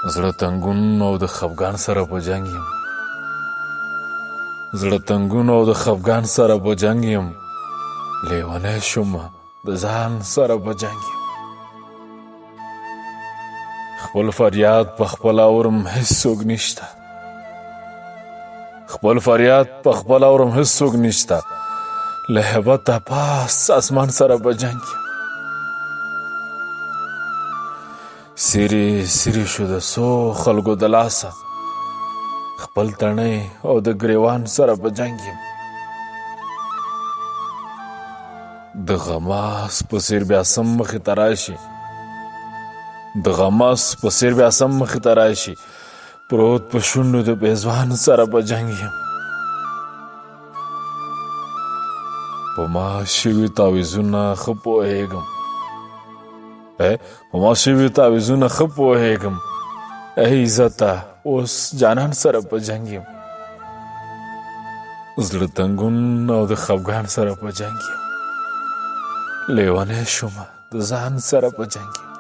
زړه تنګون او د خفګان سره په جنګ یم زړه تنګون او د خفګان سره په جنګ یم لیونی شومه د ځان سره په جنګ یم خپل فریاد په خپله اورم هیڅ څوک نشته خپل فریاد په خپله اورم هیڅ څوک نشته له هیبته پاس اسمان سره په جنګ یم سیری سیری شو د څو خلکو د لاسه خپل تڼۍ او د ګریوان سره په جنګ یم د غماس په څېر بیا سم مخې ته راشي د غماس په څېر بیا سم مخې ته راشي پروت په شونډو د پیزوان سره په جنګ یم په ما شوي تعویضونه ښه پوهېږم په ما شوي تعویضونه ښه پوهېږم ای عزته اوس جانان سره په جنګ یم زړه تنګون او د خفګان سره په جنګ یم لیونی شومه د ځان سره په جنګ یم